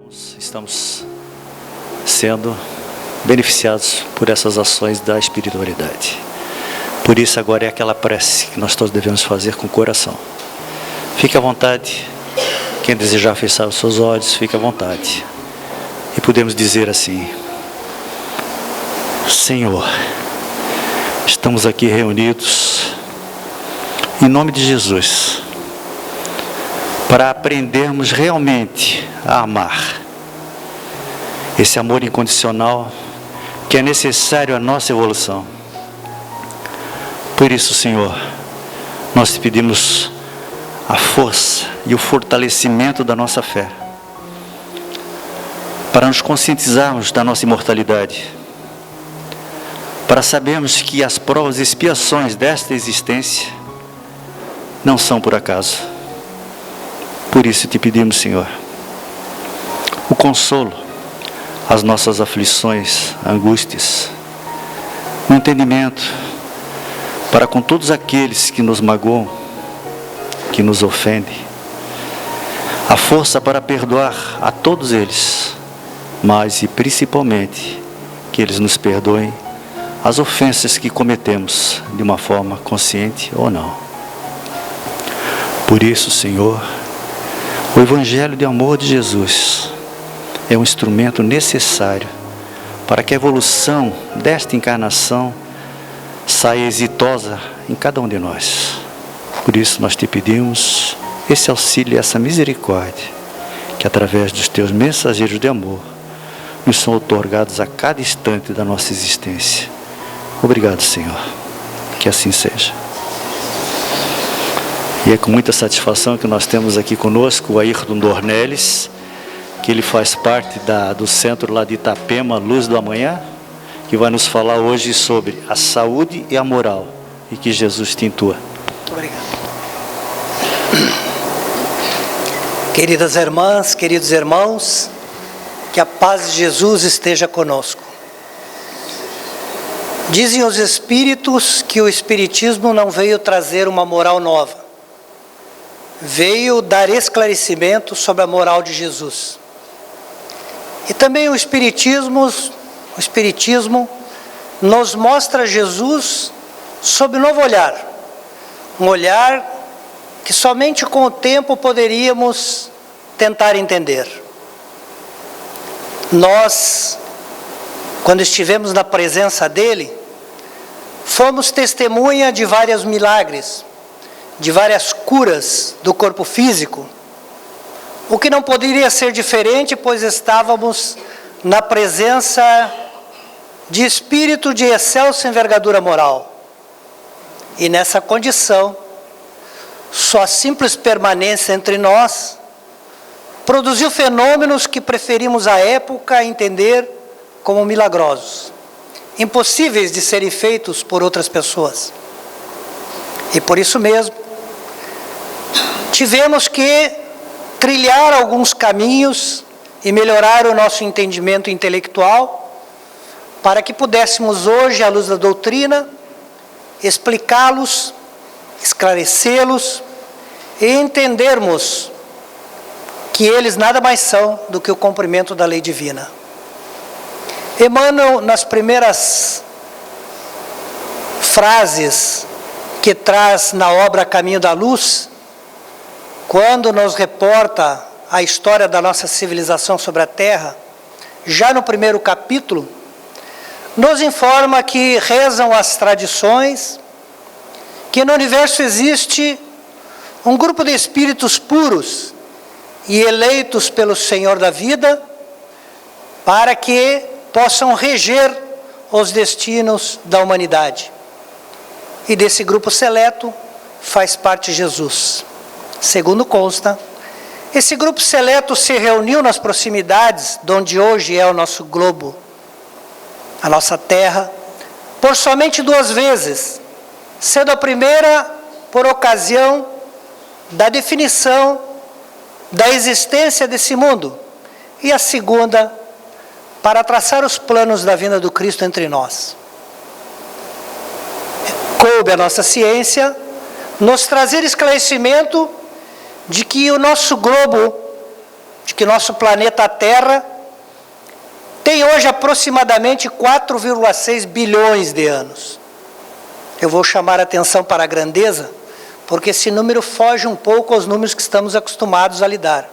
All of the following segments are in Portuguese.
Estamos sendo beneficiados por essas ações da espiritualidade. Por isso agora é aquela prece que nós todos devemos fazer com o coração. Fique à vontade. Quem desejar fechar os seus olhos, fique à vontade. E podemos dizer assim: Senhor, estamos aqui reunidos em nome de Jesus para aprendermos realmente a amar. Esse amor incondicional que é necessário à nossa evolução. Por isso, Senhor, nós te pedimos a força e o fortalecimento da nossa fé, para nos conscientizarmos da nossa imortalidade, para sabermos que as provas e expiações desta existência não são por acaso. Por isso te pedimos, Senhor, o consolo às nossas aflições, angústias, o entendimento para com todos aqueles que nos magoam, que nos ofendem, a força para perdoar a todos eles, mas e principalmente que eles nos perdoem as ofensas que cometemos de uma forma consciente ou não. Por isso, Senhor, o Evangelho de amor de Jesus é um instrumento necessário para que a evolução desta encarnação saia exitosa em cada um de nós. Por isso nós te pedimos esse auxílio e essa misericórdia, que através dos teus mensageiros de amor nos são outorgados a cada instante da nossa existência. Obrigado, Senhor. Que assim seja. E é com muita satisfação que nós temos aqui conosco o Ayrton Dornelles, que ele faz parte do centro lá de Itapema, Luz do Amanhã, que vai nos falar hoje sobre a saúde e a moral, e que Jesus te intua. Muito obrigado. Queridas irmãs, queridos irmãos, que a paz de Jesus esteja conosco. Dizem os Espíritos que o Espiritismo não veio trazer uma moral nova, veio dar esclarecimento sobre a moral de Jesus. E também o Espiritismo nos mostra Jesus sob novo olhar, um olhar que somente com o tempo poderíamos tentar entender. Nós, quando estivemos na presença dele, fomos testemunha de vários milagres, de várias curas do corpo físico, o que não poderia ser diferente, pois estávamos na presença de espírito de excelsa envergadura moral. E nessa condição, sua simples permanência entre nós produziu fenômenos que preferimos à época entender como milagrosos, impossíveis de serem feitos por outras pessoas. E por isso mesmo, tivemos que trilhar alguns caminhos e melhorar o nosso entendimento intelectual, para que pudéssemos hoje, à luz da doutrina, explicá-los, esclarecê-los e entendermos que eles nada mais são do que o cumprimento da lei divina. Emmanuel, nas primeiras frases que traz na obra Caminho da Luz, quando nos reporta a história da nossa civilização sobre a Terra, já no primeiro capítulo, nos informa que rezam as tradições que no universo existe um grupo de espíritos puros e eleitos pelo Senhor da vida para que possam reger os destinos da humanidade. E desse grupo seleto faz parte Jesus. Segundo consta, esse grupo seleto se reuniu nas proximidades de onde hoje é o nosso globo, a nossa terra, por somente 2 vezes, sendo a primeira por ocasião da definição da existência desse mundo, e a segunda para traçar os planos da vinda do Cristo entre nós. Coube a nossa ciência nos trazer esclarecimento de que o nosso globo, de que nosso planeta Terra tem hoje aproximadamente 4,6 bilhões de anos. Eu vou chamar a atenção para a grandeza, porque esse número foge um pouco aos números que estamos acostumados a lidar.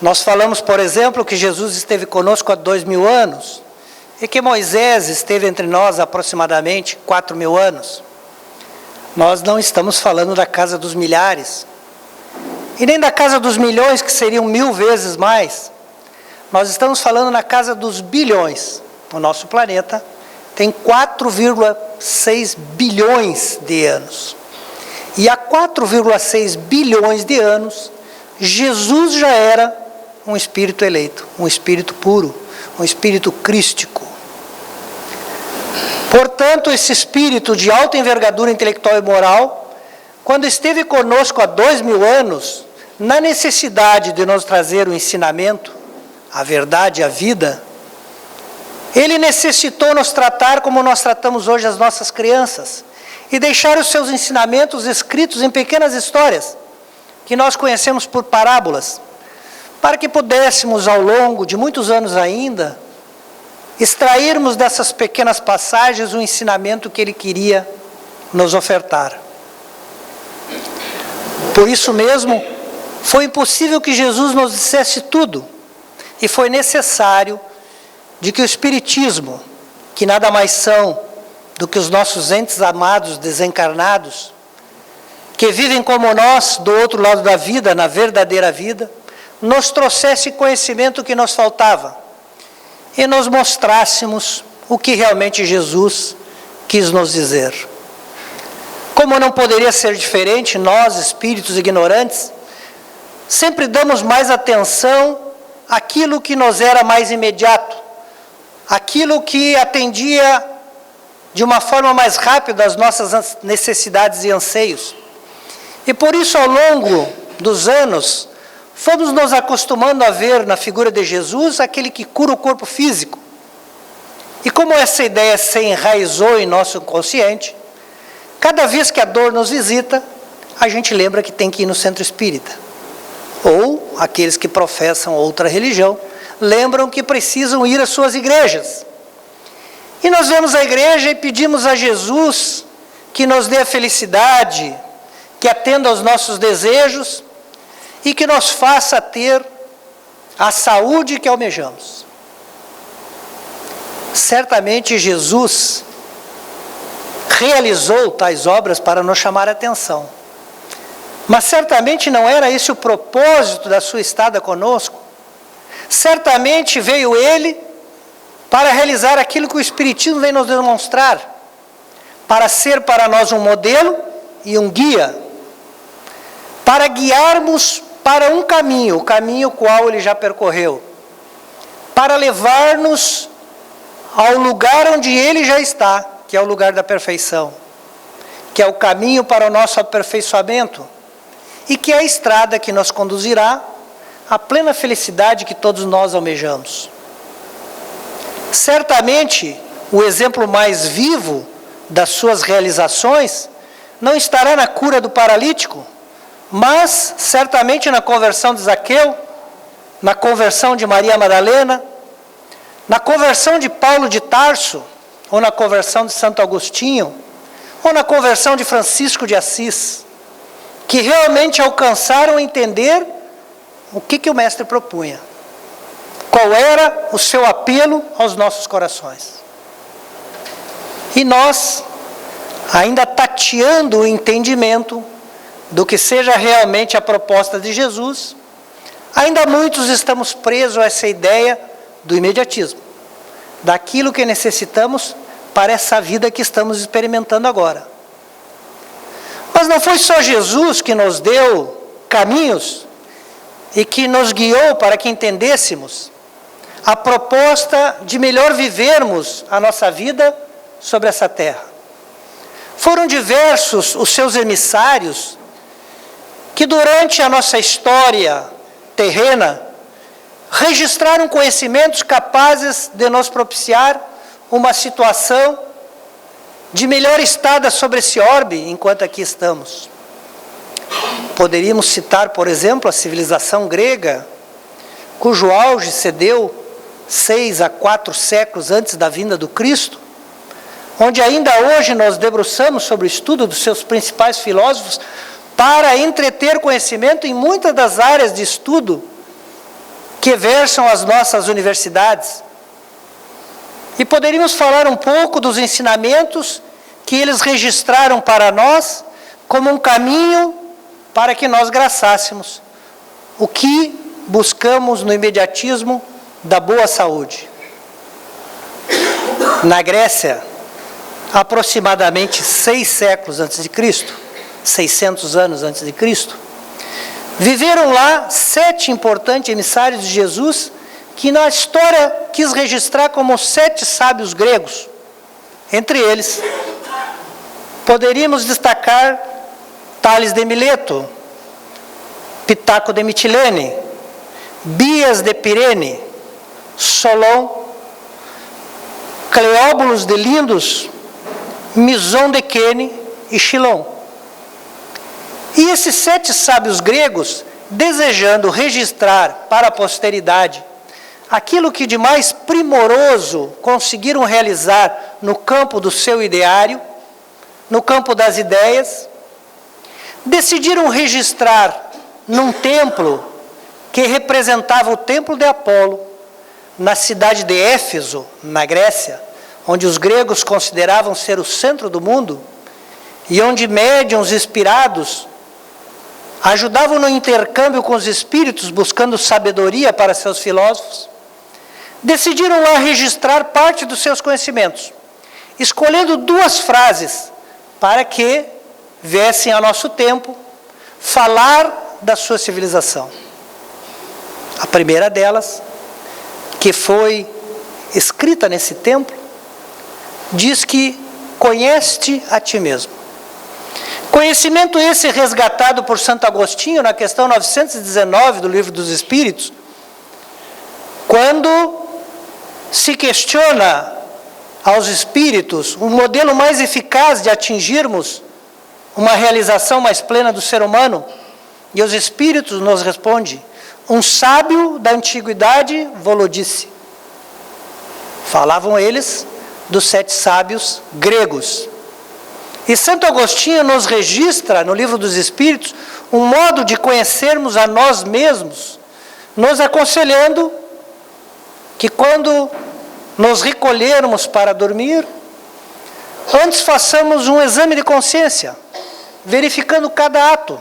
Nós falamos, por exemplo, que Jesus esteve conosco há 2.000 anos, e que Moisés esteve entre nós há aproximadamente 4.000 anos. Nós não estamos falando da casa dos milhares, e nem da casa dos milhões, que seriam 1000 vezes mais. Nós estamos falando na casa dos bilhões. O nosso planeta tem 4,6 bilhões de anos. E há 4,6 bilhões de anos, Jesus já era um espírito eleito, um espírito puro, um espírito crístico. Portanto, esse espírito de alta envergadura intelectual e moral, quando esteve conosco há 2.000 anos, na necessidade de nos trazer o ensinamento, a verdade, a vida, ele necessitou nos tratar como nós tratamos hoje as nossas crianças, e deixar os seus ensinamentos escritos em pequenas histórias, que nós conhecemos por parábolas, para que pudéssemos, ao longo de muitos anos ainda, extrairmos dessas pequenas passagens o ensinamento que ele queria nos ofertar. Por isso mesmo, foi impossível que Jesus nos dissesse tudo, e foi necessário de que o Espiritismo, que nada mais são do que os nossos entes amados desencarnados, que vivem como nós do outro lado da vida, na verdadeira vida, nos trouxesse conhecimento que nos faltava e nos mostrássemos o que realmente Jesus quis nos dizer. Como não poderia ser diferente, nós, espíritos ignorantes, sempre damos mais atenção àquilo que nos era mais imediato, aquilo que atendia de uma forma mais rápida às nossas necessidades e anseios. E por isso, ao longo dos anos, fomos nos acostumando a ver na figura de Jesus aquele que cura o corpo físico. E como essa ideia se enraizou em nosso inconsciente, cada vez que a dor nos visita, a gente lembra que tem que ir no centro espírita. Ou aqueles que professam outra religião, lembram que precisam ir às suas igrejas. E nós vamos à igreja e pedimos a Jesus que nos dê a felicidade, que atenda aos nossos desejos e que nos faça ter a saúde que almejamos. Certamente Jesus realizou tais obras para nos chamar a atenção. Mas certamente não era esse o propósito da sua estada conosco. Certamente veio ele para realizar aquilo que o Espiritismo vem nos demonstrar, para ser para nós um modelo e um guia, para guiarmos para um caminho, o caminho qual ele já percorreu, para levar-nos ao lugar onde ele já está, que é o lugar da perfeição, que é o caminho para o nosso aperfeiçoamento, e que é a estrada que nos conduzirá à plena felicidade que todos nós almejamos. Certamente, o exemplo mais vivo das suas realizações não estará na cura do paralítico, mas certamente na conversão de Zaqueu, na conversão de Maria Madalena, na conversão de Paulo de Tarso, ou na conversão de Santo Agostinho, ou na conversão de Francisco de Assis, que realmente alcançaram a entender o que o Mestre propunha. Qual era o seu apelo aos nossos corações. E nós, ainda tateando o entendimento do que seja realmente a proposta de Jesus, ainda muitos estamos presos a essa ideia do imediatismo, daquilo que necessitamos para essa vida que estamos experimentando agora. Mas não foi só Jesus que nos deu caminhos e que nos guiou para que entendêssemos a proposta de melhor vivermos a nossa vida sobre essa terra. Foram diversos os seus emissários que durante a nossa história terrena registraram conhecimentos capazes de nos propiciar uma situação de melhor estada sobre esse orbe enquanto aqui estamos. Poderíamos citar, por exemplo, a civilização grega, cujo auge se deu 6 a 4 séculos antes da vinda do Cristo, onde ainda hoje nós debruçamos sobre o estudo dos seus principais filósofos para entreter conhecimento em muitas das áreas de estudo que versam as nossas universidades. E poderíamos falar um pouco dos ensinamentos que eles registraram para nós como um caminho para que nós graçássemos o que buscamos no imediatismo da boa saúde. Na Grécia, aproximadamente 6 séculos antes de Cristo, 600 anos antes de Cristo, viveram lá 7 importantes emissários de Jesus que na história quis registrar como 7 sábios gregos. Entre eles, poderíamos destacar Tales de Mileto, Pitaco de Mitilene, Bias de Pirene, Solon, Cleóbulos de Lindos, Mison de Quene e Chilon. E esses 7 sábios gregos, desejando registrar para a posteridade aquilo que de mais primoroso conseguiram realizar no campo do seu ideário, no campo das ideias, decidiram registrar num templo que representava o templo de Apolo, na cidade de Éfeso, na Grécia, onde os gregos consideravam ser o centro do mundo, e onde médiuns inspirados ajudavam no intercâmbio com os espíritos, buscando sabedoria para seus filósofos, decidiram lá registrar parte dos seus conhecimentos, escolhendo 2 frases para que viessem a nosso tempo falar da sua civilização. A primeira delas, que foi escrita nesse templo, diz que conhece-te a ti mesmo. Conhecimento esse resgatado por Santo Agostinho na questão 919 do Livro dos Espíritos, quando se questiona aos espíritos um modelo mais eficaz de atingirmos uma realização mais plena do ser humano, e os espíritos nos respondem: um sábio da antiguidade vos disse. Falavam eles dos 7 sábios gregos. E Santo Agostinho nos registra, no Livro dos Espíritos, um modo de conhecermos a nós mesmos, nos aconselhando que quando nos recolhermos para dormir, antes façamos um exame de consciência, verificando cada ato,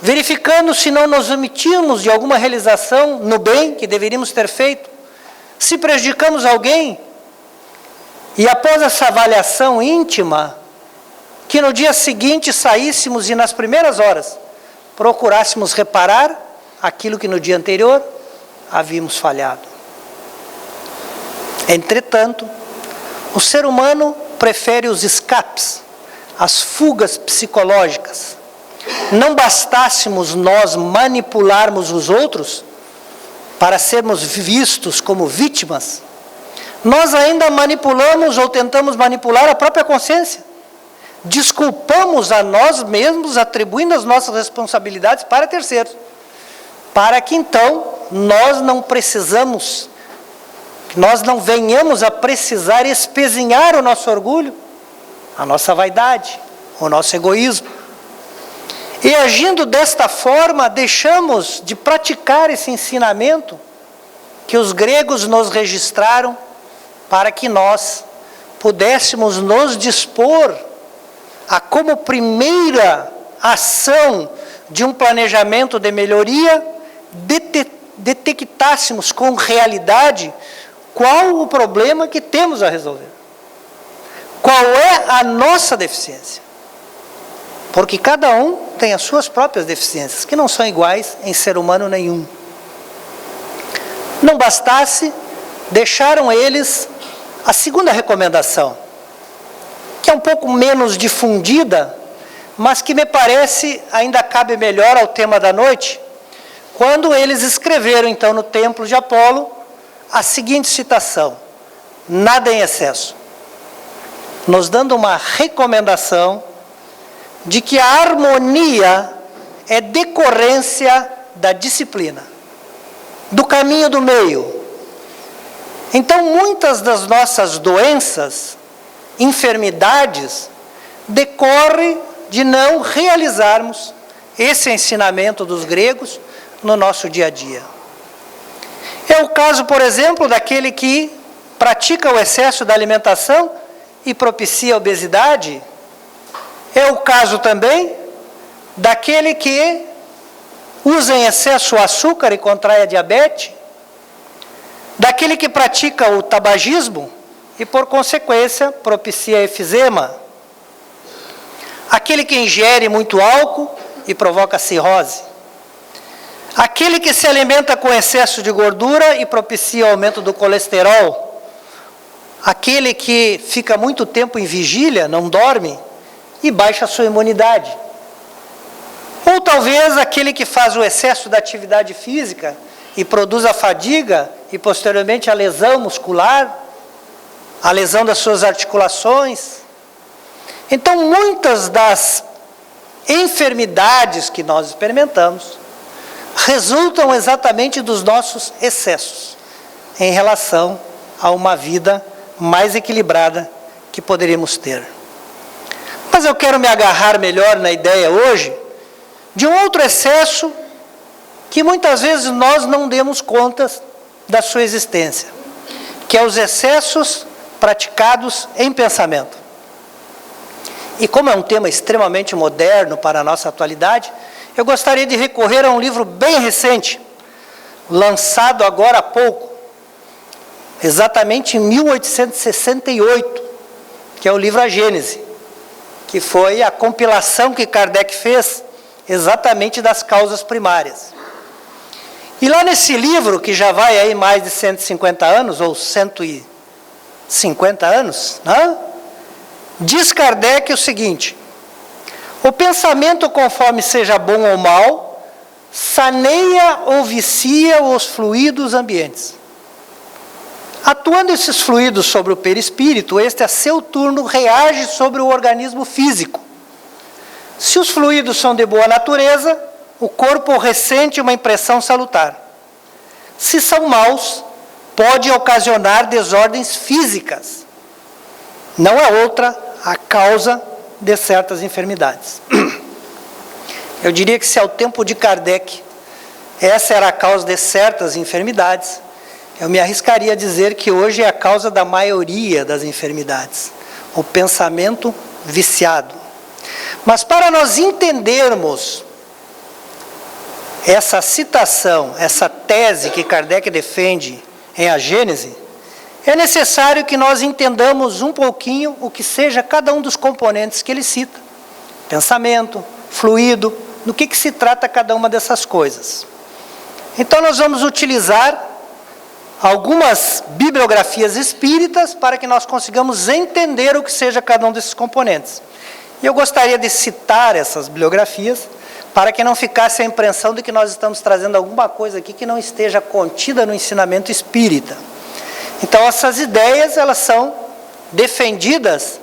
verificando se não nos omitimos de alguma realização no bem que deveríamos ter feito, se prejudicamos alguém, e após essa avaliação íntima, que no dia seguinte saíssemos e nas primeiras horas procurássemos reparar aquilo que no dia anterior havíamos falhado. Entretanto, o ser humano prefere os escapes, as fugas psicológicas. Não bastássemos nós manipularmos os outros para sermos vistos como vítimas, nós ainda manipulamos ou tentamos manipular a própria consciência. Desculpamos a nós mesmos, atribuindo as nossas responsabilidades para terceiros, para que então nós não venhamos a precisar espezinhar o nosso orgulho, a nossa vaidade, o nosso egoísmo. E agindo desta forma, deixamos de praticar esse ensinamento que os gregos nos registraram para que nós pudéssemos nos dispor a, como primeira ação de um planejamento de melhoria, detectássemos com realidade qual o problema que temos a resolver. Qual é a nossa deficiência? Porque cada um tem as suas próprias deficiências, que não são iguais em ser humano nenhum. Não bastasse, deixaram eles a segunda recomendação, que é um pouco menos difundida, mas que me parece ainda cabe melhor ao tema da noite, quando eles escreveram então no templo de Apolo a seguinte citação: nada em excesso, nos dando uma recomendação de que a harmonia é decorrência da disciplina. do caminho do meio. Então, muitas das nossas doenças, enfermidades, decorrem de não realizarmos esse ensinamento dos gregos no nosso dia a dia. É o caso, por exemplo, daquele que pratica o excesso da alimentação e propicia a obesidade. É o caso também daquele que usa em excesso o açúcar e contrai a diabetes, daquele que pratica o tabagismo e, por consequência, propicia efizema, aquele que ingere muito álcool e provoca cirrose, aquele que se alimenta com excesso de gordura e propicia o aumento do colesterol, aquele que fica muito tempo em vigília, não dorme, e baixa a sua imunidade. Ou talvez aquele que faz o excesso da atividade física e produz a fadiga e posteriormente a lesão muscular, a lesão das suas articulações. Então, muitas das enfermidades que nós experimentamos resultam exatamente dos nossos excessos em relação a uma vida mais equilibrada que poderíamos ter. Mas eu quero me agarrar melhor na ideia hoje de um outro excesso que muitas vezes nós não demos conta da sua existência, que é os excessos praticados em pensamento. E como é um tema extremamente moderno para a nossa atualidade, eu gostaria de recorrer a um livro bem recente, lançado agora há pouco, exatamente em 1868, que é o livro A Gênese, que foi a compilação que Kardec fez exatamente das causas primárias. E lá nesse livro, que já vai aí mais de 150 anos, ou 150 anos, né? Diz Kardec o seguinte: o pensamento, conforme seja bom ou mau, saneia ou vicia os fluidos ambientes. Atuando esses fluidos sobre o perispírito, este a seu turno reage sobre o organismo físico. Se os fluidos são de boa natureza, o corpo ressente uma impressão salutar. Se são maus, pode ocasionar desordens físicas. Não é outra a causa de certas enfermidades. Eu diria que se ao tempo de Kardec essa era a causa de certas enfermidades, eu me arriscaria a dizer que hoje é a causa da maioria das enfermidades, o pensamento viciado. Mas para nós entendermos essa citação, essa tese que Kardec defende em A Gênese, é necessário que nós entendamos um pouquinho o que seja cada um dos componentes que ele cita. Pensamento, fluido, do que se trata cada uma dessas coisas. Então nós vamos utilizar algumas bibliografias espíritas para que nós consigamos entender o que seja cada um desses componentes. E eu gostaria de citar essas bibliografias para que não ficasse a impressão de que nós estamos trazendo alguma coisa aqui que não esteja contida no ensinamento espírita. Então essas ideias, elas são defendidas,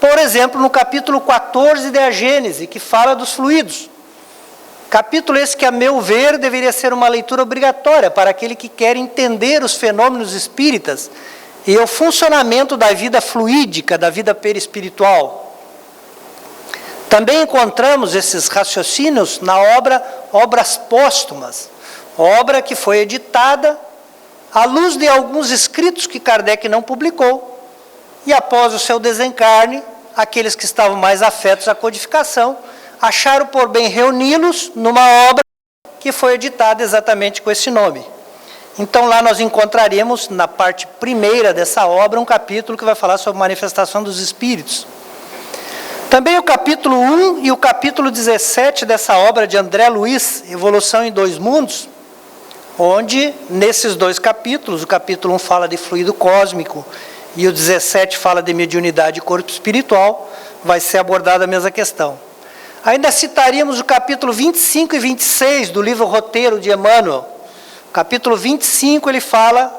por exemplo, no capítulo 14 de A Gênese, que fala dos fluidos. Capítulo esse que, a meu ver, deveria ser uma leitura obrigatória para aquele que quer entender os fenômenos espíritas e o funcionamento da vida fluídica, da vida perispiritual. Também encontramos esses raciocínios na obra Obras Póstumas, obra que foi editada à luz de alguns escritos que Kardec não publicou, e após o seu desencarne, aqueles que estavam mais afetos à codificação acharam por bem reuni-los numa obra que foi editada exatamente com esse nome. Então lá nós encontraremos, na parte primeira dessa obra, um capítulo que vai falar sobre manifestação dos espíritos. Também o capítulo 1 e o capítulo 17 dessa obra de André Luiz, Evolução em Dois Mundos, onde, nesses dois capítulos, o capítulo 1 fala de fluido cósmico e o 17 fala de mediunidade e corpo espiritual, vai ser abordada a mesma questão. Ainda citaríamos o capítulo 25 e 26 do livro Roteiro de Emmanuel. O capítulo 25 ele fala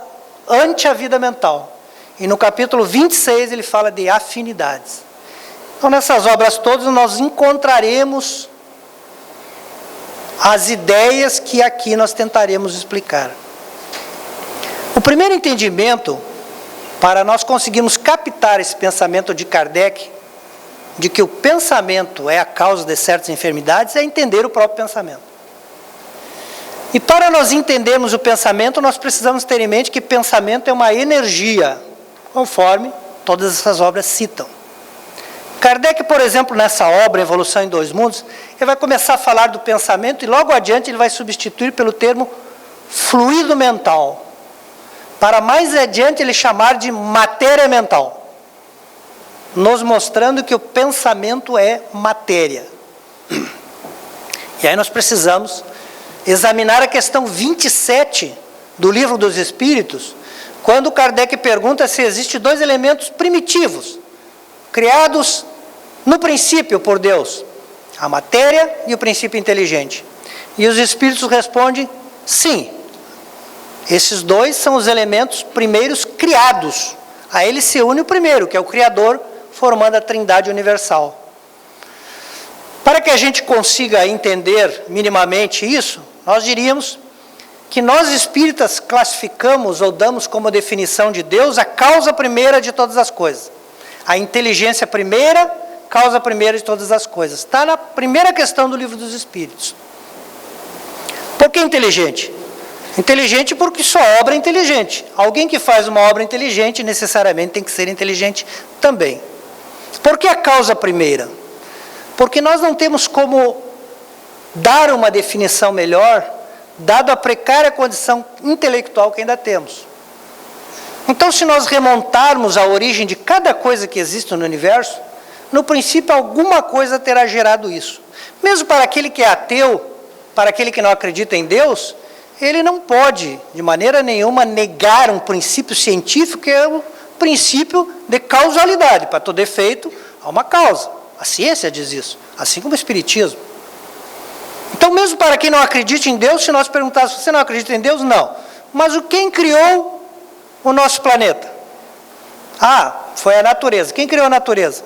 ante a vida mental. E no capítulo 26 ele fala de afinidades. Então nessas obras todas nós encontraremos as ideias que aqui nós tentaremos explicar. O primeiro entendimento, para nós conseguirmos captar esse pensamento de Kardec, de que o pensamento é a causa de certas enfermidades, é entender o próprio pensamento. E para nós entendermos o pensamento, nós precisamos ter em mente que pensamento é uma energia, conforme todas essas obras citam. Kardec, por exemplo, nessa obra, Evolução em Dois Mundos, ele vai começar a falar do pensamento e logo adiante ele vai substituir pelo termo fluido mental, para mais adiante ele chamar de matéria mental, nos mostrando que o pensamento é matéria. E aí nós precisamos examinar a questão 27 do Livro dos Espíritos, quando Kardec pergunta se existem dois elementos primitivos, criados no princípio por Deus, a matéria e o princípio inteligente. E os Espíritos respondem, sim, esses dois são os elementos primeiros criados. A eles se une o primeiro, que é o Criador, formando a Trindade Universal. Para que a gente consiga entender minimamente isso, nós diríamos que nós espíritas classificamos ou damos como definição de Deus a causa primeira de todas as coisas. A inteligência primeira, causa primeira de todas as coisas. Está na primeira questão do Livro dos Espíritos. Por que inteligente? Inteligente porque sua obra é inteligente. Alguém que faz uma obra inteligente necessariamente tem que ser inteligente também. Por que a causa primeira? Porque nós não temos como dar uma definição melhor, dado a precária condição intelectual que ainda temos. Então, se nós remontarmos a origem de cada coisa que existe no universo, no princípio alguma coisa terá gerado isso. Mesmo para aquele que é ateu, para aquele que não acredita em Deus, ele não pode, de maneira nenhuma, negar um princípio científico, que é o princípio de causalidade. Para todo efeito, há uma causa. A ciência diz isso, assim como o Espiritismo. Então, mesmo para quem não acredita em Deus, se nós perguntássemos, você não acredita em Deus? Não. Mas quem criou o nosso planeta? Foi a natureza. Quem criou a natureza?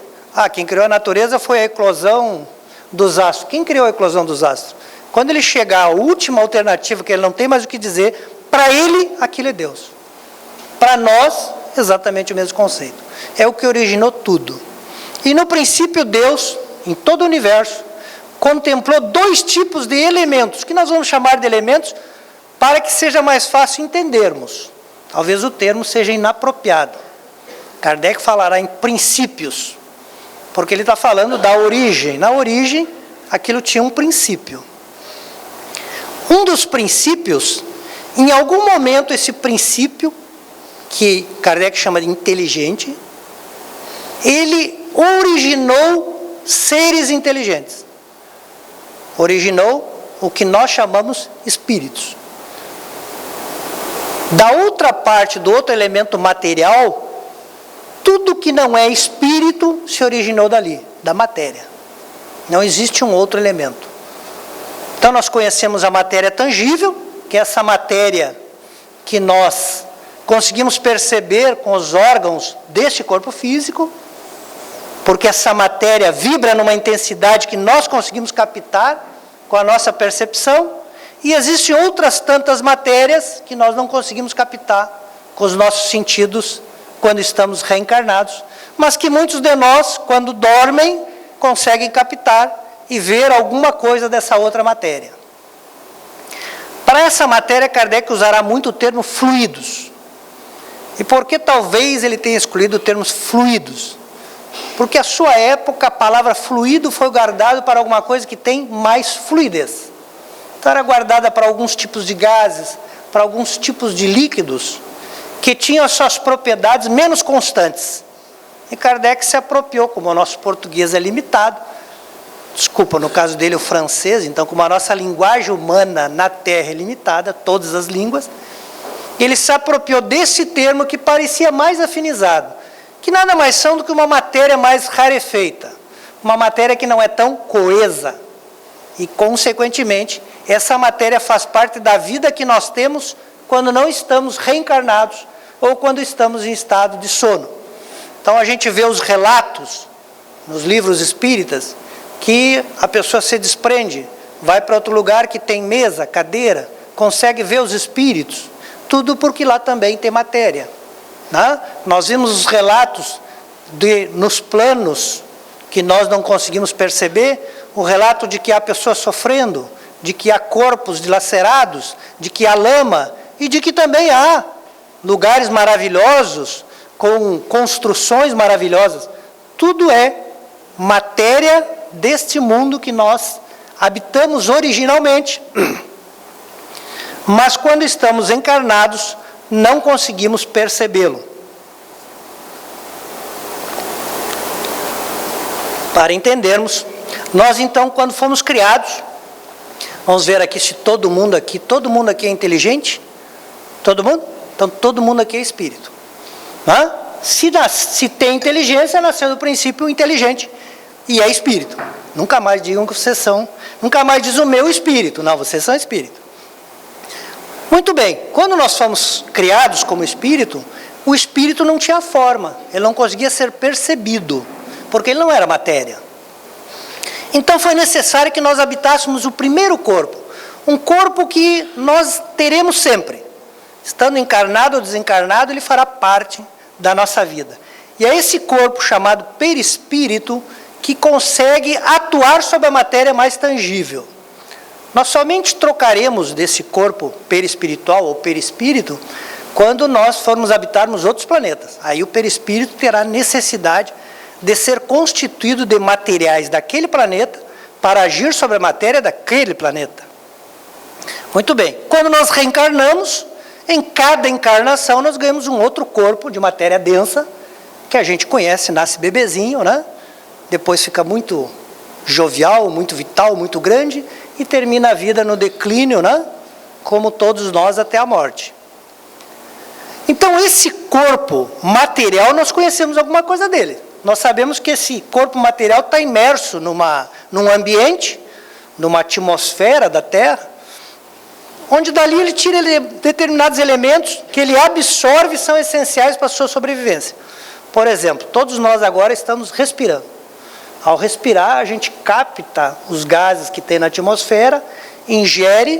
Quem criou a natureza foi a eclosão dos astros. Quem criou a eclosão dos astros? Quando ele chegar à última alternativa, que ele não tem mais o que dizer, para ele, aquilo é Deus. Para nós, exatamente o mesmo conceito. É o que originou tudo. E no princípio, Deus, em todo o universo, contemplou dois tipos de elementos, que nós vamos chamar de elementos, para que seja mais fácil entendermos. Talvez o termo seja inapropriado. Kardec falará em princípios, porque ele está falando da origem. Na origem, aquilo tinha um princípio. Um dos princípios, em algum momento esse princípio, que Kardec chama de inteligente, ele originou seres inteligentes. Originou o que nós chamamos espíritos. Da outra parte, do outro elemento material, tudo que não é espírito se originou dali, da matéria. Não existe um outro elemento. Então nós conhecemos a matéria tangível, que é essa matéria que nós conseguimos perceber com os órgãos deste corpo físico, porque essa matéria vibra numa intensidade que nós conseguimos captar com a nossa percepção, e existem outras tantas matérias que nós não conseguimos captar com os nossos sentidos quando estamos reencarnados, mas que muitos de nós, quando dormem, conseguem captar e ver alguma coisa dessa outra matéria. Para essa matéria, Kardec usará muito o termo fluidos. E por que talvez ele tenha escolhido o termo fluidos? Porque à sua época a palavra fluido foi guardada para alguma coisa que tem mais fluidez. Então era guardada para alguns tipos de gases, para alguns tipos de líquidos, que tinham as suas propriedades menos constantes. E Kardec se apropriou, como o nosso português é limitado, no caso dele o francês, então como a nossa linguagem humana na Terra é limitada, todas as línguas, ele se apropriou desse termo que parecia mais afinizado, que nada mais são do que uma matéria mais rarefeita, uma matéria que não é tão coesa, e consequentemente, essa matéria faz parte da vida que nós temos quando não estamos reencarnados, ou quando estamos em estado de sono. Então a gente vê os relatos nos livros espíritas, que a pessoa se desprende, vai para outro lugar que tem mesa, cadeira, consegue ver os espíritos, tudo porque lá também tem matéria, né? Nós vimos os relatos nos planos que nós não conseguimos perceber, o relato de que há pessoas sofrendo, de que há corpos dilacerados, de que há lama, e de que também há lugares maravilhosos, com construções maravilhosas. Tudo é matéria deste mundo que nós habitamos originalmente. Mas quando estamos encarnados, não conseguimos percebê-lo. Para entendermos, nós então, quando fomos criados, vamos ver aqui se todo mundo aqui é inteligente? Todo mundo? Então todo mundo aqui é espírito. Hã? Se tem inteligência, nasceu do princípio inteligente e é espírito. Nunca mais digam que vocês são, nunca mais diz o meu espírito. Não, vocês são espírito. Muito bem, quando nós fomos criados como espírito, o espírito não tinha forma, ele não conseguia ser percebido, porque ele não era matéria. Então foi necessário que nós habitássemos o primeiro corpo, um corpo que nós teremos sempre. Estando encarnado ou desencarnado, ele fará parte da nossa vida. E é esse corpo chamado perispírito que consegue atuar sobre a matéria mais tangível. Nós somente trocaremos desse corpo perispiritual ou perispírito quando nós formos habitarmos outros planetas. Aí o perispírito terá necessidade de ser constituído de materiais daquele planeta para agir sobre a matéria daquele planeta. Muito bem, quando nós reencarnamos, em cada encarnação nós ganhamos um outro corpo de matéria densa, que a gente conhece, nasce bebezinho, né? Depois fica muito jovial, muito vital, muito grande, e termina a vida no declínio, né? Como todos nós até a morte. Então esse corpo material, nós conhecemos alguma coisa dele. Nós sabemos que esse corpo material está imerso num ambiente, numa atmosfera da Terra, onde dali ele tira determinados elementos que ele absorve e são essenciais para a sua sobrevivência. Por exemplo, todos nós agora estamos respirando. Ao respirar, a gente capta os gases que tem na atmosfera, ingere,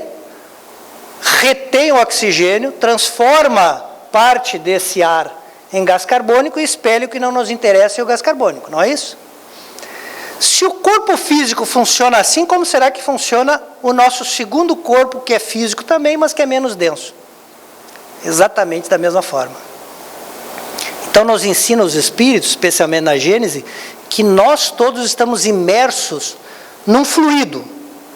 retém o oxigênio, transforma parte desse ar em gás carbônico e espelha o que não nos interessa é o gás carbônico, não é isso? Se o corpo físico funciona assim, como será que funciona o nosso segundo corpo, que é físico também, mas que é menos denso? Exatamente da mesma forma. Então nos ensina os espíritos, especialmente na Gênese, que nós todos estamos imersos num fluido,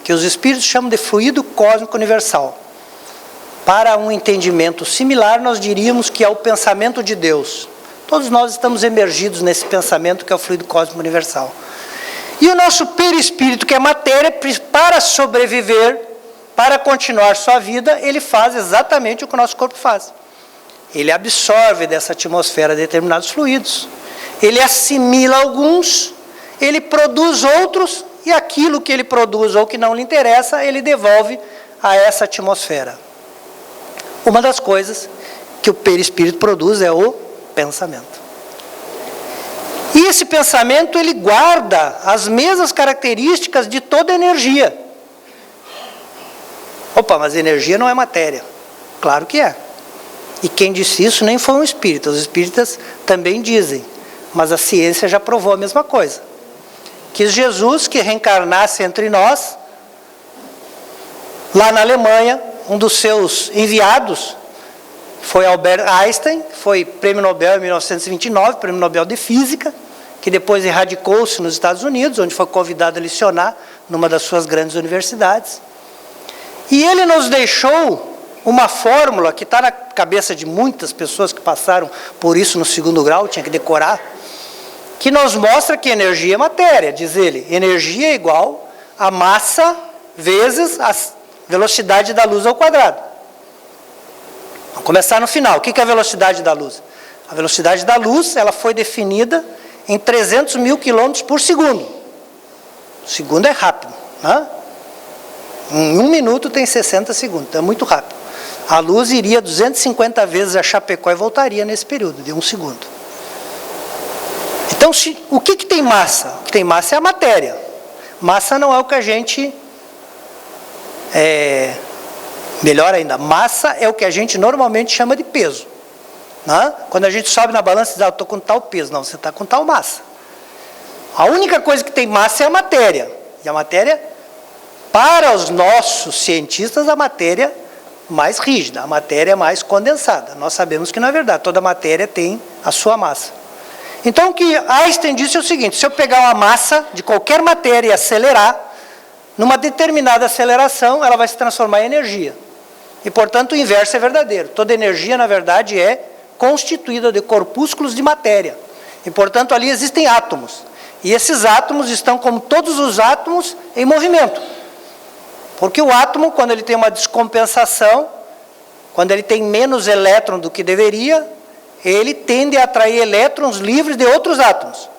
que os espíritos chamam de fluido cósmico universal. Para um entendimento similar, nós diríamos que é o pensamento de Deus. Todos nós estamos emergidos nesse pensamento que é o fluido cósmico universal. E o nosso perispírito, que é matéria, para sobreviver, para continuar sua vida, ele faz exatamente o que o nosso corpo faz. Ele absorve dessa atmosfera determinados fluidos, ele assimila alguns, ele produz outros, e aquilo que ele produz ou que não lhe interessa, ele devolve a essa atmosfera. Uma das coisas que o perispírito produz é o pensamento. E esse pensamento, ele guarda as mesmas características de toda energia. Opa, mas energia não é matéria. Claro que é. E quem disse isso nem foi um espírita. Os espíritas também dizem. Mas a ciência já provou a mesma coisa. Que Jesus, que reencarnasse entre nós, lá na Alemanha, um dos seus enviados foi Albert Einstein, foi prêmio Nobel em 1929, prêmio Nobel de Física, que depois erradicou-se nos Estados Unidos, onde foi convidado a lecionar numa das suas grandes universidades. E ele nos deixou uma fórmula que está na cabeça de muitas pessoas que passaram por isso no segundo grau, tinha que decorar, que nos mostra que energia é matéria, diz ele. Energia é igual a massa vezes a velocidade da luz ao quadrado. Vamos começar no final. O que é a velocidade da luz? A velocidade da luz, ela foi definida em 300 mil quilômetros por segundo. O segundo é rápido, né? Em 1 minuto tem 60 segundos, então é muito rápido. A luz iria 250 vezes a Chapecó e voltaria nesse período de 1 segundo. Então, o que tem massa? O que tem massa é a matéria. Massa não é o que a gente Melhor ainda, massa é o que a gente normalmente chama de peso. Né? Quando a gente sobe na balança e diz, eu estou com tal peso. Não, você está com tal massa. A única coisa que tem massa é a matéria. E a matéria, para os nossos cientistas, a matéria mais rígida, a matéria mais condensada. Nós sabemos que não é verdade, toda matéria tem a sua massa. Então o que Einstein disse é o seguinte, se eu pegar uma massa de qualquer matéria e acelerar, numa determinada aceleração, ela vai se transformar em energia. E, portanto, o inverso é verdadeiro. Toda energia, na verdade, é constituída de corpúsculos de matéria. E, portanto, ali existem átomos. E esses átomos estão, como todos os átomos, em movimento. Porque o átomo, quando ele tem uma descompensação, quando ele tem menos elétron do que deveria, ele tende a atrair elétrons livres de outros átomos.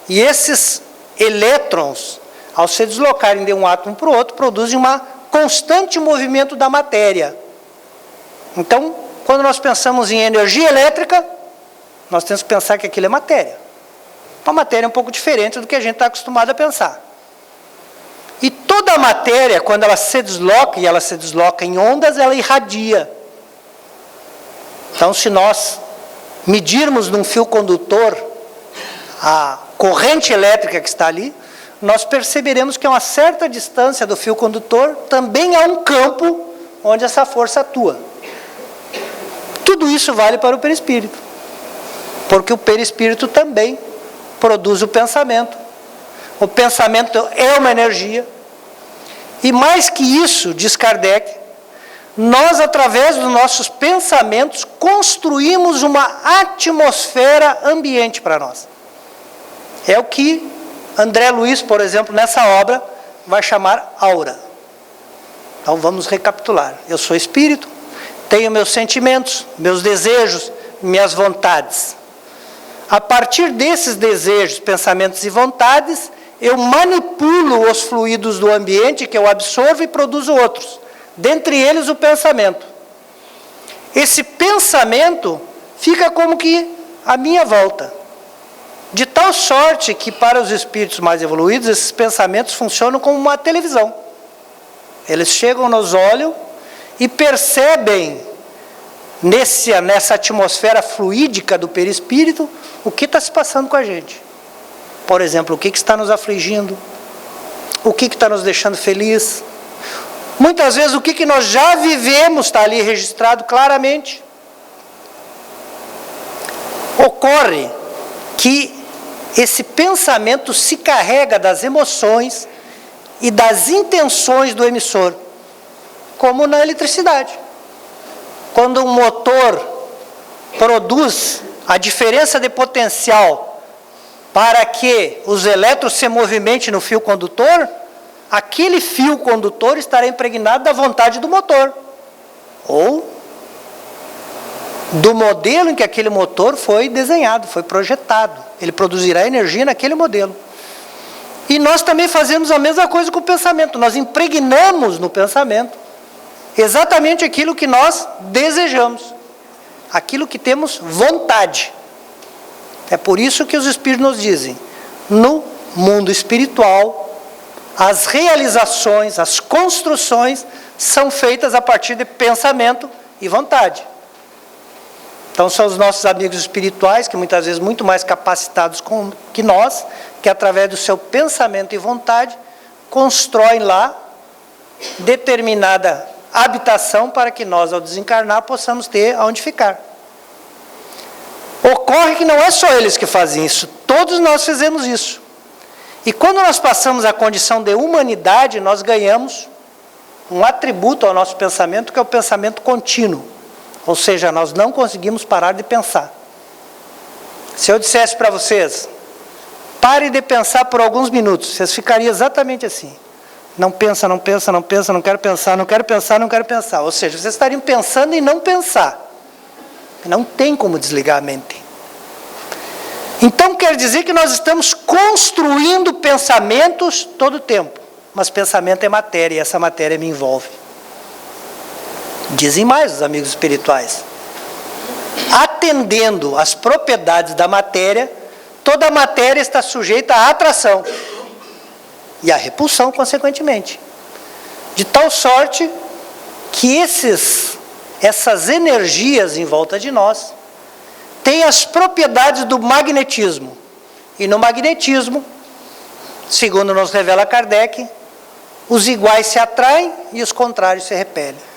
E esses elétrons, ao se deslocarem de um átomo para o outro, produzem um constante movimento da matéria. Então, quando nós pensamos em energia elétrica, nós temos que pensar que aquilo é matéria. Uma matéria um pouco diferente do que a gente está acostumado a pensar. E toda a matéria, quando ela se desloca, e ela se desloca em ondas, ela irradia. Então, se nós medirmos num fio condutor a corrente elétrica que está ali, nós perceberemos que a uma certa distância do fio condutor também há um campo onde essa força atua. Tudo isso vale para o perispírito, porque o perispírito também produz o pensamento. O pensamento é uma energia. E mais que isso, diz Kardec, nós, através dos nossos pensamentos, construímos uma atmosfera ambiente para nós. É o que André Luiz, por exemplo, nessa obra, vai chamar aura. Então vamos recapitular. Eu sou espírito, tenho meus sentimentos, meus desejos, minhas vontades. A partir desses desejos, pensamentos e vontades, eu manipulo os fluidos do ambiente que eu absorvo e produzo outros. Dentre eles o pensamento. Esse pensamento fica como que à minha volta. De tal sorte que para os espíritos mais evoluídos, esses pensamentos funcionam como uma televisão. Eles chegam, nos olham e percebem nessa atmosfera fluídica do perispírito o que está se passando com a gente. Por exemplo, o que está nos afligindo, o que está nos deixando feliz. Muitas vezes o que nós já vivemos está ali registrado claramente. Ocorre que esse pensamento se carrega das emoções e das intenções do emissor, como na eletricidade. Quando um motor produz a diferença de potencial para que os elétrons se movimentem no fio condutor, aquele fio condutor estará impregnado da vontade do motor, ou do modelo em que aquele motor foi desenhado, foi projetado. Ele produzirá energia naquele modelo. E nós também fazemos a mesma coisa com o pensamento. Nós impregnamos no pensamento exatamente aquilo que nós desejamos, aquilo que temos vontade. É por isso que os espíritos nos dizem, no mundo espiritual, as realizações, as construções são feitas a partir de pensamento e vontade. Então são os nossos amigos espirituais, que muitas vezes muito mais capacitados que nós, que através do seu pensamento e vontade, constroem lá determinada habitação para que nós, ao desencarnar, possamos ter aonde ficar. Ocorre que não é só eles que fazem isso, todos nós fizemos isso. E quando nós passamos a condição de humanidade, nós ganhamos um atributo ao nosso pensamento, que é o pensamento contínuo. Ou seja, nós não conseguimos parar de pensar. Se eu dissesse para vocês, pare de pensar por alguns minutos, vocês ficariam exatamente assim. Não pensa, não pensa, não pensa, não quero pensar, não quero pensar, não quero pensar. Ou seja, vocês estariam pensando em não pensar. Não tem como desligar a mente. Então quer dizer que nós estamos construindo pensamentos todo o tempo. Mas pensamento é matéria, e essa matéria me envolve. Dizem mais os amigos espirituais. Atendendo às propriedades da matéria, toda a matéria está sujeita à atração. E à repulsão, consequentemente. De tal sorte que essas energias em volta de nós têm as propriedades do magnetismo. E no magnetismo, segundo nos revela Kardec, os iguais se atraem e os contrários se repelem.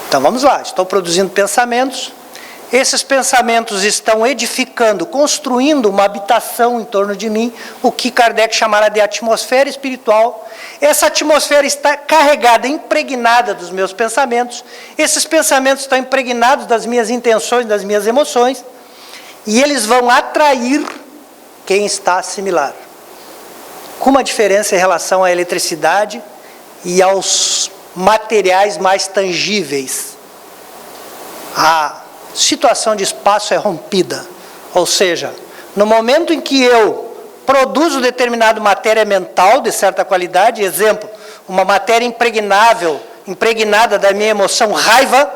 Então vamos lá, estou produzindo pensamentos, esses pensamentos estão edificando, construindo uma habitação em torno de mim, o que Kardec chamará de atmosfera espiritual. Essa atmosfera está carregada, impregnada dos meus pensamentos, esses pensamentos estão impregnados das minhas intenções, das minhas emoções, e eles vão atrair quem está similar. Com uma diferença em relação à eletricidade e aos materiais mais tangíveis. A situação de espaço é rompida, ou seja, no momento em que eu produzo determinada matéria mental de certa qualidade, exemplo, uma matéria impregnável, impregnada da minha emoção raiva,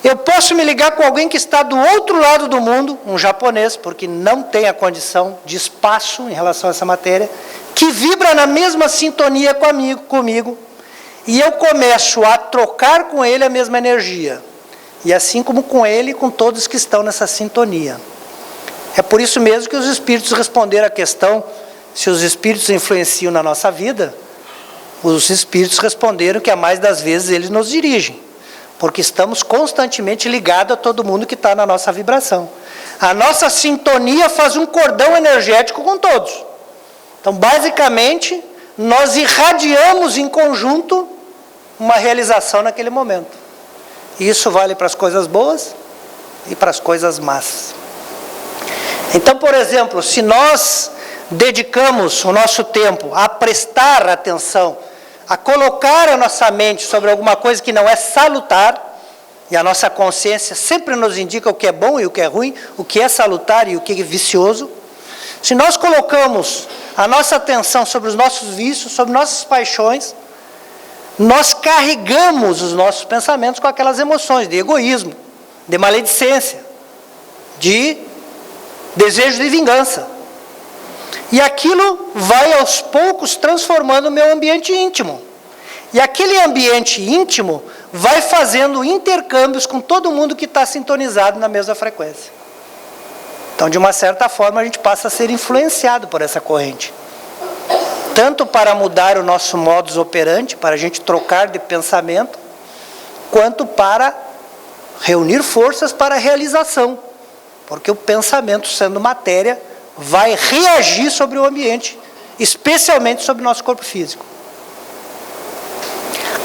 eu posso me ligar com alguém que está do outro lado do mundo, um japonês, porque não tem a condição de espaço em relação a essa matéria, que vibra na mesma sintonia comigo, e eu começo a trocar com ele a mesma energia. E assim como com ele e com todos que estão nessa sintonia. É por isso mesmo que os espíritos responderam à questão, se os espíritos influenciam na nossa vida, os espíritos responderam que a mais das vezes eles nos dirigem. Porque estamos constantemente ligados a todo mundo que está na nossa vibração. A nossa sintonia faz um cordão energético com todos. Então, basicamente, nós irradiamos em conjunto uma realização naquele momento. E isso vale para as coisas boas e para as coisas más. Então, por exemplo, se nós dedicamos o nosso tempo a prestar atenção, a colocar a nossa mente sobre alguma coisa que não é salutar, e a nossa consciência sempre nos indica o que é bom e o que é ruim, o que é salutar e o que é vicioso, se nós colocamos a nossa atenção sobre os nossos vícios, sobre nossas paixões, nós carregamos os nossos pensamentos com aquelas emoções de egoísmo, de maledicência, de desejo de vingança. E aquilo vai aos poucos transformando o meu ambiente íntimo. E aquele ambiente íntimo vai fazendo intercâmbios com todo mundo que está sintonizado na mesma frequência. Então, de uma certa forma, a gente passa a ser influenciado por essa corrente. Tanto para mudar o nosso modus operandi, para a gente trocar de pensamento, quanto para reunir forças para a realização. Porque o pensamento, sendo matéria, vai reagir sobre o ambiente, especialmente sobre o nosso corpo físico.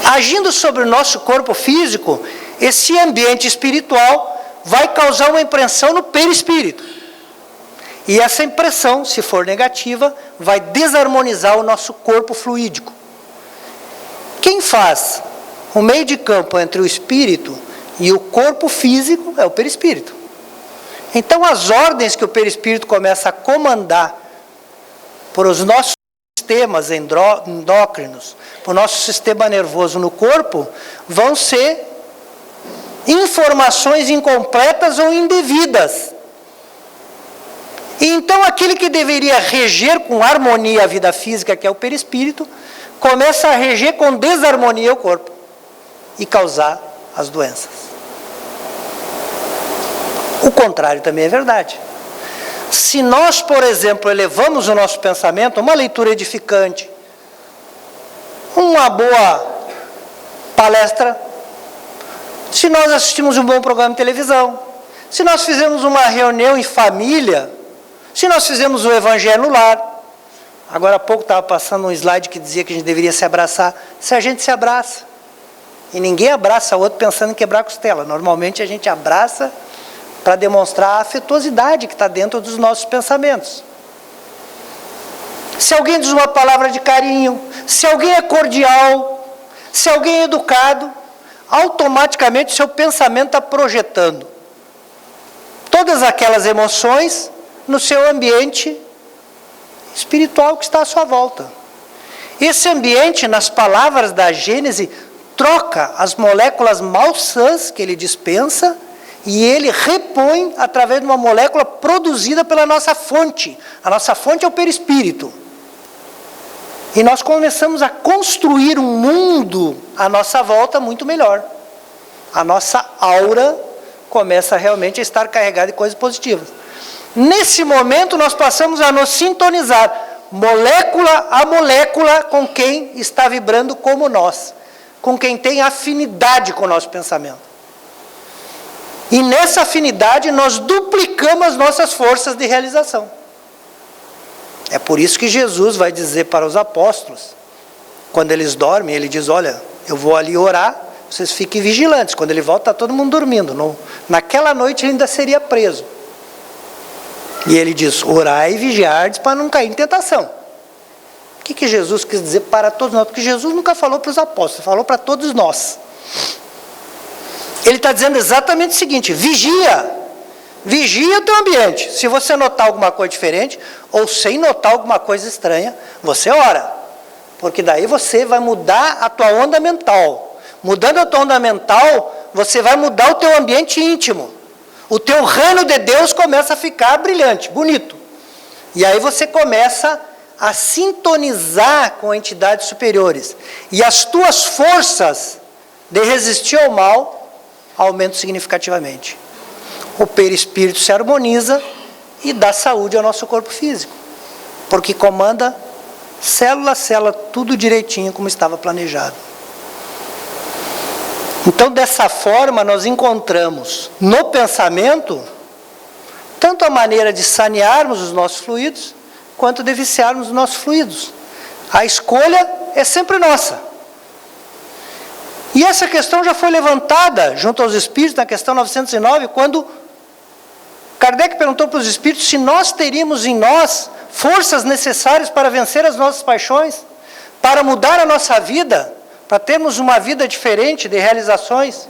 Agindo sobre o nosso corpo físico, esse ambiente espiritual vai causar uma impressão no perispírito. E essa impressão, se for negativa, vai desarmonizar o nosso corpo fluídico. Quem faz o meio de campo entre o espírito e o corpo físico é o perispírito. Então, as ordens que o perispírito começa a comandar por os nossos sistemas endócrinos, por o nosso sistema nervoso no corpo, vão ser informações incompletas ou indevidas. E então, aquele que deveria reger com harmonia a vida física, que é o perispírito, começa a reger com desarmonia o corpo e causar as doenças. O contrário também é verdade. Se nós, por exemplo, elevamos o nosso pensamento, uma leitura edificante, uma boa palestra, se nós assistimos um bom programa de televisão, se nós fizermos uma reunião em família, se nós fizermos o evangelho no lar, agora há pouco estava passando um slide que dizia que a gente deveria se abraçar, se a gente se abraça, e ninguém abraça o outro pensando em quebrar a costela, normalmente a gente abraça para demonstrar a afetuosidade que está dentro dos nossos pensamentos. Se alguém diz uma palavra de carinho, se alguém é cordial, se alguém é educado, automaticamente o seu pensamento está projetando todas aquelas emoções no seu ambiente espiritual que está à sua volta. Esse ambiente, nas palavras da Gênese, troca as moléculas malsãs que ele dispensa e ele repõe através de uma molécula produzida pela nossa fonte. A nossa fonte é o perispírito. E nós começamos a construir um mundo à nossa volta muito melhor. A nossa aura começa realmente a estar carregada de coisas positivas. Nesse momento nós passamos a nos sintonizar, molécula a molécula, com quem está vibrando como nós, com quem tem afinidade com o nosso pensamento. E nessa afinidade nós duplicamos as nossas forças de realização. É por isso que Jesus vai dizer para os apóstolos, quando eles dormem, ele diz, olha, eu vou ali orar, vocês fiquem vigilantes. Quando ele volta, está todo mundo dormindo. Naquela noite ele ainda seria preso. E ele diz, orai e vigiardes para não cair em tentação. O que Jesus quis dizer para todos nós? Porque Jesus nunca falou para os apóstolos, falou para todos nós. Ele está dizendo exatamente o seguinte, vigia o teu ambiente. Se você notar alguma coisa diferente, ou sem notar alguma coisa estranha, você ora. Porque daí você vai mudar a tua onda mental. Mudando a tua onda mental, você vai mudar o teu ambiente íntimo. O teu reino de Deus começa a ficar brilhante, bonito. E aí você começa a sintonizar com entidades superiores. E as tuas forças de resistir ao mal aumentam significativamente. O perispírito se harmoniza e dá saúde ao nosso corpo físico. Porque comanda célula a célula, tudo direitinho como estava planejado. Então, dessa forma, nós encontramos no pensamento tanto a maneira de sanearmos os nossos fluidos, quanto de viciarmos os nossos fluidos. A escolha é sempre nossa. E essa questão já foi levantada junto aos espíritos na questão 909, quando Kardec perguntou para os espíritos se nós teríamos em nós forças necessárias para vencer as nossas paixões, para mudar a nossa vida, para termos uma vida diferente de realizações.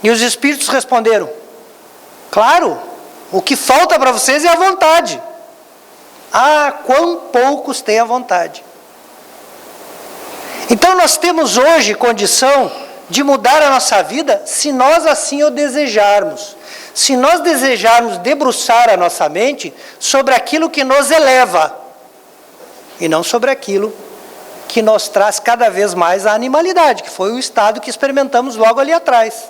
E os espíritos responderam, claro, o que falta para vocês é a vontade. Ah, quão poucos têm a vontade. Então nós temos hoje condição de mudar a nossa vida se nós assim o desejarmos. Se nós desejarmos debruçar a nossa mente sobre aquilo que nos eleva e não sobre aquilo que nos traz cada vez mais a animalidade, que foi o estado que experimentamos logo ali atrás.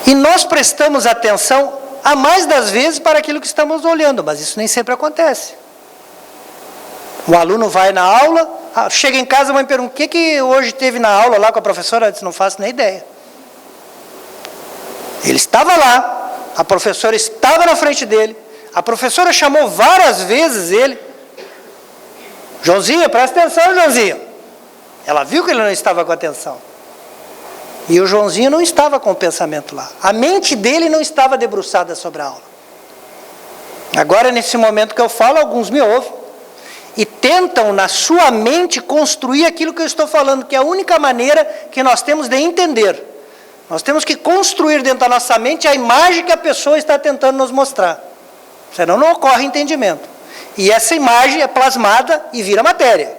E nós prestamos atenção a mais das vezes para aquilo que estamos olhando, mas isso nem sempre acontece. O aluno vai na aula, chega em casa, a mãe pergunta, o que hoje teve na aula lá com a professora? Ela disse, não faço nem ideia. Ele estava lá, a professora estava na frente dele, a professora chamou várias vezes ele, Joãozinho, presta atenção, Joãozinho. Ela viu que ele não estava com atenção. E o Joãozinho não estava com o pensamento lá. A mente dele não estava debruçada sobre a aula. Agora, nesse momento que eu falo, alguns me ouvem e tentam, na sua mente, construir aquilo que eu estou falando, que é a única maneira que nós temos de entender. Nós temos que construir dentro da nossa mente a imagem que a pessoa está tentando nos mostrar. Senão não ocorre entendimento. E essa imagem é plasmada e vira matéria.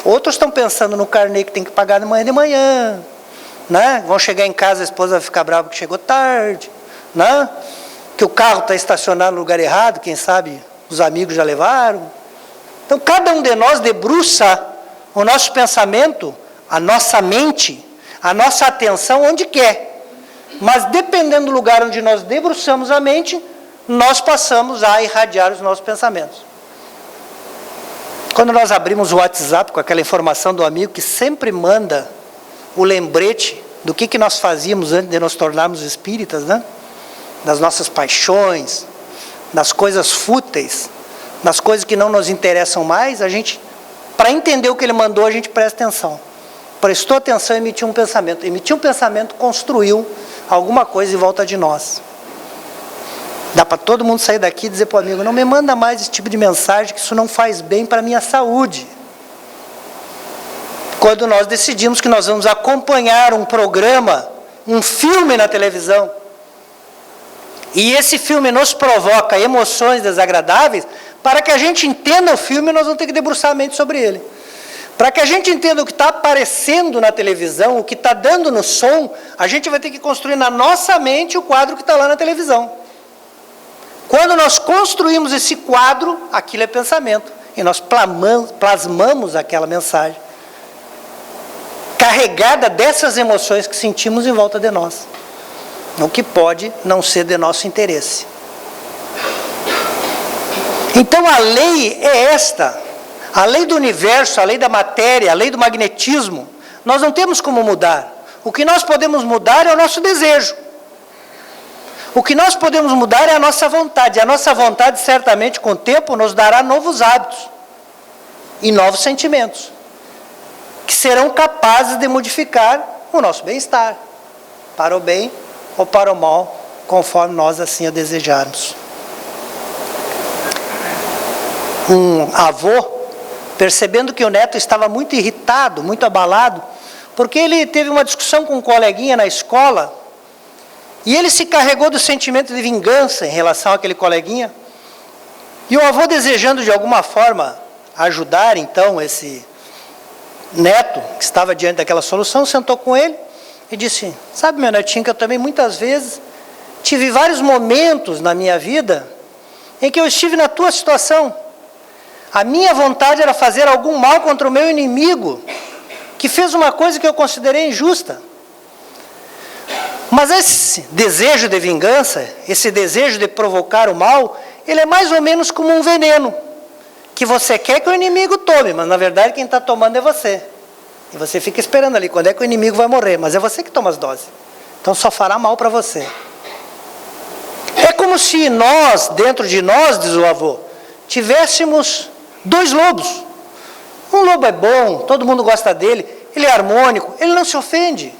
Outros estão pensando no carnê que tem que pagar de manhã, né? Vão chegar em casa, a esposa vai ficar brava porque chegou tarde, né? Que o carro está estacionado no lugar errado, quem sabe os amigos já levaram. Então, cada um de nós debruça o nosso pensamento, a nossa mente, a nossa atenção onde quer. Mas, dependendo do lugar onde nós debruçamos a mente, nós passamos a irradiar os nossos pensamentos. Quando nós abrimos o WhatsApp com aquela informação do amigo que sempre manda o lembrete do que nós fazíamos antes de nos tornarmos espíritas, né? Das nossas paixões, das coisas fúteis, das coisas que não nos interessam mais, a gente, para entender o que ele mandou, a gente presta atenção. Prestou atenção e emitiu um pensamento. Emitiu um pensamento, construiu alguma coisa em volta de nós. Dá para todo mundo sair daqui e dizer para o amigo, não me manda mais esse tipo de mensagem, que isso não faz bem para a minha saúde. Quando nós decidimos que nós vamos acompanhar um programa, um filme na televisão, e esse filme nos provoca emoções desagradáveis, para que a gente entenda o filme, nós vamos ter que debruçar a mente sobre ele. Para que a gente entenda o que está aparecendo na televisão, o que está dando no som, a gente vai ter que construir na nossa mente o quadro que está lá na televisão. Quando nós construímos esse quadro, aquilo é pensamento. E nós plasmamos aquela mensagem, carregada dessas emoções que sentimos em volta de nós. O que pode não ser de nosso interesse. Então a lei é esta. A lei do universo, a lei da matéria, a lei do magnetismo, nós não temos como mudar. O que nós podemos mudar é o nosso desejo. O que nós podemos mudar é a nossa vontade. A nossa vontade, certamente, com o tempo, nos dará novos hábitos e novos sentimentos, que serão capazes de modificar o nosso bem-estar, para o bem ou para o mal, conforme nós assim o desejarmos. Um avô, percebendo que o neto estava muito irritado, muito abalado, porque ele teve uma discussão com um coleguinha na escola, e ele se carregou do sentimento de vingança em relação àquele coleguinha, e o avô, desejando de alguma forma ajudar então esse neto que estava diante daquela solução, sentou com ele e disse: sabe, meu netinho, que eu também muitas vezes tive vários momentos na minha vida em que eu estive na tua situação. A minha vontade era fazer algum mal contra o meu inimigo, que fez uma coisa que eu considerei injusta. Mas esse desejo de vingança, esse desejo de provocar o mal, ele é mais ou menos como um veneno, que você quer que o inimigo tome, mas na verdade quem está tomando é você. E você fica esperando ali, quando é que o inimigo vai morrer, mas é você que toma as doses. Então só fará mal para você. É como se nós, dentro de nós, diz o avô, tivéssemos dois lobos. Um lobo é bom, todo mundo gosta dele, ele é harmônico, ele não se ofende.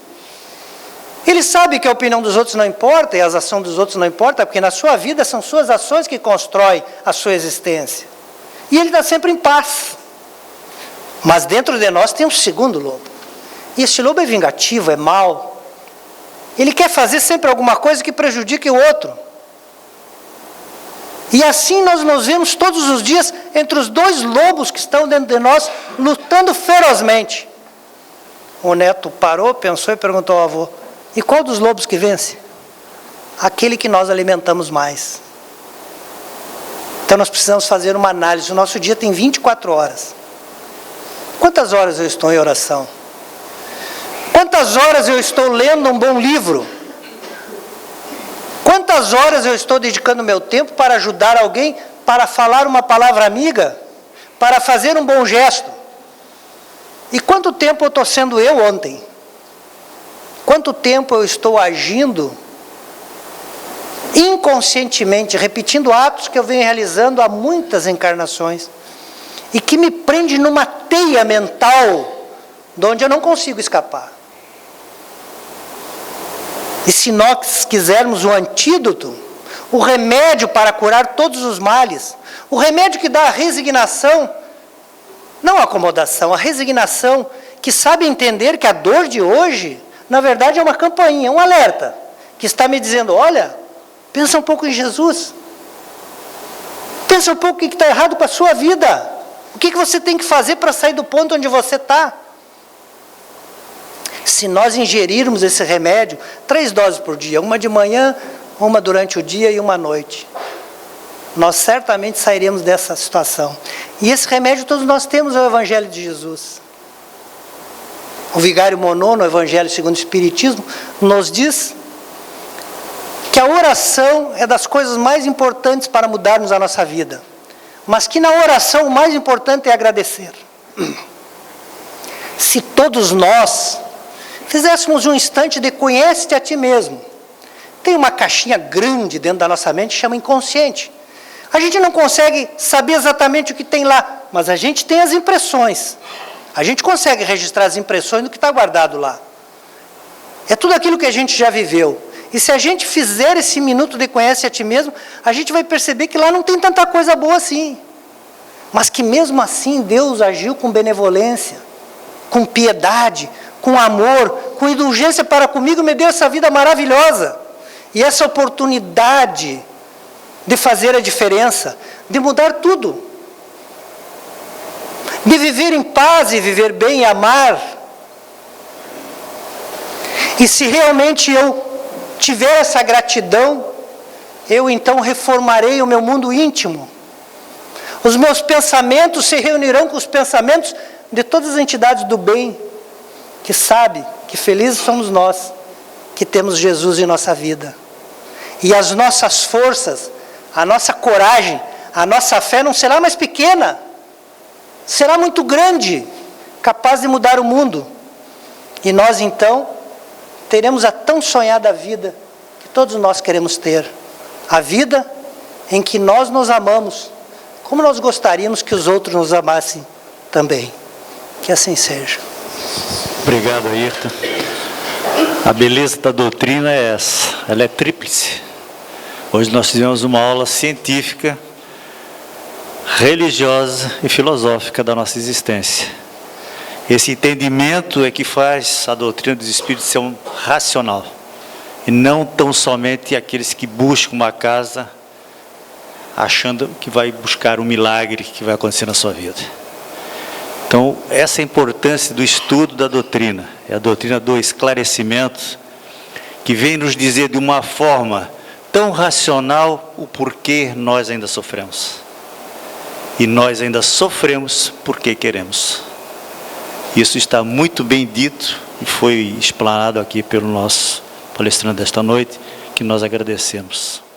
Ele sabe que a opinião dos outros não importa e as ações dos outros não importam, porque na sua vida são suas ações que constroem a sua existência. E ele está sempre em paz. Mas dentro de nós tem um segundo lobo. E esse lobo é vingativo, é mau. Ele quer fazer sempre alguma coisa que prejudique o outro. E assim nós nos vemos todos os dias entre os dois lobos que estão dentro de nós, lutando ferozmente. O neto parou, pensou e perguntou ao avô: e qual dos lobos que vence? Aquele que nós alimentamos mais. Então nós precisamos fazer uma análise. O nosso dia tem 24 horas. Quantas horas eu estou em oração? Quantas horas eu estou lendo um bom livro? Quantas horas eu estou dedicando meu tempo para ajudar alguém, para falar uma palavra amiga, para fazer um bom gesto? E quanto tempo eu estou sendo eu ontem? Quanto tempo eu estou agindo inconscientemente, repetindo atos que eu venho realizando há muitas encarnações e que me prende numa teia mental de onde eu não consigo escapar? E se nós quisermos o antídoto, o remédio para curar todos os males, o remédio que dá a resignação, não a acomodação, a resignação, que sabe entender que a dor de hoje, na verdade, é uma campainha, um alerta, que está me dizendo: olha, pensa um pouco em Jesus. Pensa um pouco o que está errado com a sua vida. O que você tem que fazer para sair do ponto onde você está? Se nós ingerirmos esse remédio, 3 doses por dia, uma de manhã, uma durante o dia e uma à noite, nós certamente sairemos dessa situação. E esse remédio todos nós temos, é o Evangelho de Jesus. O Vigário Monod, no Evangelho segundo o Espiritismo, nos diz que a oração é das coisas mais importantes para mudarmos a nossa vida, mas que na oração o mais importante é agradecer. Se todos nós fizéssemos um instante de conhece-te a ti mesmo. Tem uma caixinha grande dentro da nossa mente que chama inconsciente. A gente não consegue saber exatamente o que tem lá, mas a gente tem as impressões. A gente consegue registrar as impressões do que está guardado lá. É tudo aquilo que a gente já viveu. E se a gente fizer esse minuto de conhece a ti mesmo, a gente vai perceber que lá não tem tanta coisa boa assim. Mas que mesmo assim Deus agiu com benevolência, com piedade, com amor, com indulgência para comigo, me deu essa vida maravilhosa. E essa oportunidade de fazer a diferença, de mudar tudo. De viver em paz e viver bem e amar. E se realmente eu tiver essa gratidão eu então reformarei o meu mundo íntimo. Os meus pensamentos se reunirão com os pensamentos de todas as entidades do bem, que sabe que felizes somos nós, que temos Jesus em nossa vida. E as nossas forças, a nossa coragem, a nossa fé não será mais pequena, será muito grande, capaz de mudar o mundo. E nós então teremos a tão sonhada vida que todos nós queremos ter. A vida em que nós nos amamos, como nós gostaríamos que os outros nos amassem também. Que assim seja. Obrigado, Ayrton. A beleza da doutrina é essa, ela é tríplice. Hoje nós tivemos uma aula científica, religiosa e filosófica da nossa existência. Esse entendimento é que faz a doutrina dos Espíritos ser racional, e não tão somente aqueles que buscam uma casa achando que vai buscar um milagre que vai acontecer na sua vida. Então, essa é a importância do estudo da doutrina, é a doutrina do esclarecimento, que vem nos dizer de uma forma tão racional o porquê nós ainda sofremos. E nós ainda sofremos porque queremos. Isso está muito bem dito e foi explanado aqui pelo nosso palestrante desta noite, que nós agradecemos.